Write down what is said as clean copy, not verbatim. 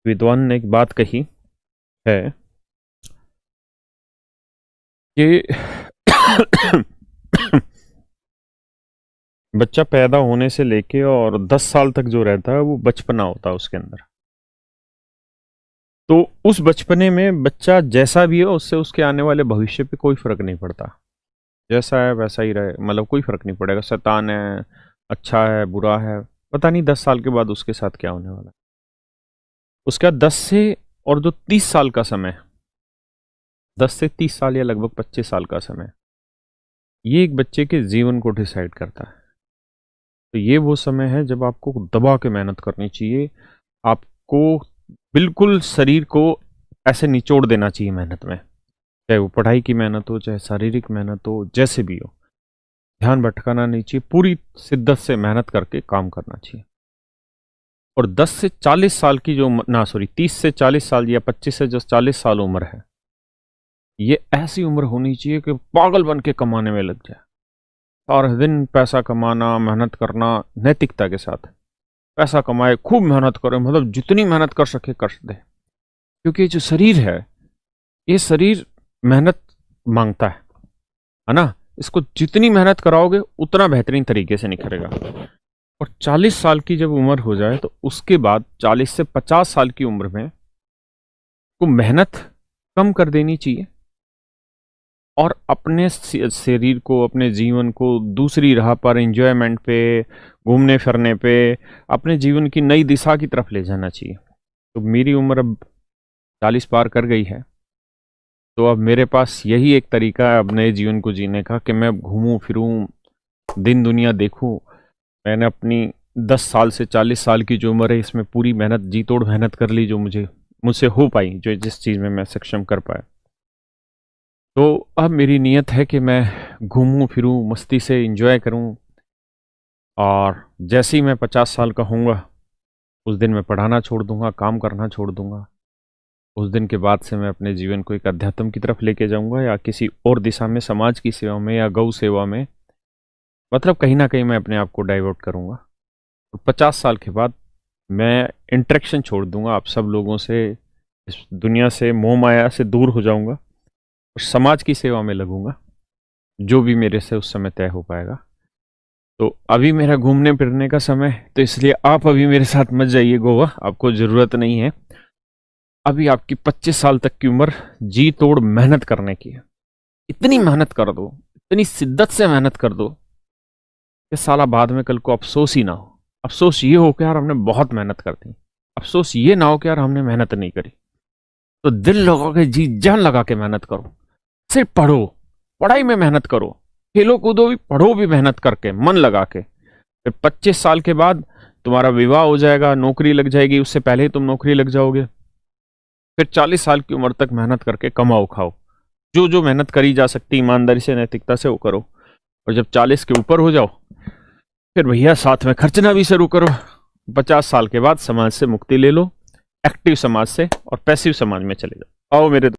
विद्वान ने एक बात कही है कि बच्चा पैदा होने से लेके और 10 साल तक जो रहता है वो बचपना होता है उसके अंदर। तो उस बचपने में बच्चा जैसा भी है उससे उसके आने वाले भविष्य पे कोई फर्क नहीं पड़ता। जैसा है वैसा ही रहे, मतलब कोई फर्क नहीं पड़ेगा। शैतान है, अच्छा है, बुरा है, पता नहीं 10 साल के बाद उसके साथ क्या होने वाला है। उसका 10 से और जो 30 साल का समय, 10 से 30 साल या लगभग 25 साल का समय, ये एक बच्चे के जीवन को डिसाइड करता है। तो ये वो समय है जब आपको दबा के मेहनत करनी चाहिए। आपको बिल्कुल शरीर को ऐसे निचोड़ देना चाहिए मेहनत में, चाहे वो पढ़ाई की मेहनत हो, चाहे शारीरिक मेहनत हो, जैसे भी हो। ध्यान भटकाना नहीं चाहिए, पूरी शिद्दत से मेहनत करके काम करना चाहिए। और 10 से 40 साल की जो ना सॉरी 30 से 40 साल या 25 से जो 40 साल उम्र है, ये ऐसी उम्र होनी चाहिए कि पागल बन के कमाने में लग जाए। सारा दिन पैसा कमाना, मेहनत करना, नैतिकता के साथ पैसा कमाए, खूब मेहनत करे, मतलब जितनी मेहनत कर सके कर दे। क्योंकि जो शरीर है, ये शरीर मेहनत मांगता है ना। इसको जितनी मेहनत कराओगे उतना बेहतरीन तरीके से निखरेगा। और 40 साल की जब उम्र हो जाए तो उसके बाद 40 से 50 साल की उम्र में को मेहनत कम कर देनी चाहिए और अपने शरीर को, अपने जीवन को दूसरी राह पर, एंजॉयमेंट पे, घूमने फिरने पे, अपने जीवन की नई दिशा की तरफ ले जाना चाहिए। तो मेरी उम्र अब 40 पार कर गई है, तो अब मेरे पास यही एक तरीका है अब नए जीवन को जीने का कि मैं घूमूं फिरूं, दिन दुनिया देखूं। मैंने अपनी 10 साल से 40 साल की जो उम्र है इसमें पूरी मेहनत, जी तोड़ मेहनत कर ली, जो मुझसे हो पाई, जो जिस चीज़ में मैं सक्षम कर पाया। तो अब मेरी नीयत है कि मैं घूमूं फिरूं, मस्ती से एंजॉय करूं। और जैसे ही मैं 50 साल का होऊंगा उस दिन मैं पढ़ाना छोड़ दूंगा, काम करना छोड़ दूंगा। उस दिन के बाद से मैं अपने जीवन को एक अध्यात्म की तरफ लेके जाऊंगा या किसी और दिशा में, समाज की सेवा में या गौ सेवा में, मतलब कहीं ना कहीं मैं अपने आप को डाइवर्ट करूंगा। और 50 साल के बाद मैं इंटरेक्शन छोड़ दूंगा आप सब लोगों से, इस दुनिया से, मोह माया से दूर हो जाऊंगा और समाज की सेवा में लगूंगा, जो भी मेरे से उस समय तय हो पाएगा। तो अभी मेरा घूमने फिरने का समय, तो इसलिए आप अभी मेरे साथ मत जाइए गोवा, आपको ज़रूरत नहीं है। अभी आपकी 25 साल तक की उम्र जी तोड़ मेहनत करने की है। इतनी मेहनत कर दो, इतनी शिद्दत से मेहनत कर दो कि साला बाद में कल को अफसोस ही ना हो। अफसोस ये हो कि यार हमने बहुत मेहनत कर दी, अफसोस ये ना हो कि यार हमने मेहनत नहीं करी। तो दिल लगा के, जी जान लगा के मेहनत करो। सिर्फ पढ़ो, पढ़ाई में मेहनत करो, खेलो कूदो भी, पढ़ो भी मेहनत करके, मन लगा के। फिर 25 साल के बाद तुम्हारा विवाह हो जाएगा, नौकरी लग जाएगी, उससे पहले ही तुम नौकरी लग जाओगे। फिर 40 साल की उम्र तक मेहनत करके कमाओ खाओ, जो जो मेहनत करी जा सकती ईमानदारी से, नैतिकता से, वो करो। और जब 40 के ऊपर हो जाओ फिर भैया साथ में खर्चना भी शुरू करो। 50 साल के बाद समाज से मुक्ति ले लो, एक्टिव समाज से, और पैसिव समाज में चले जाओ। आओ मेरे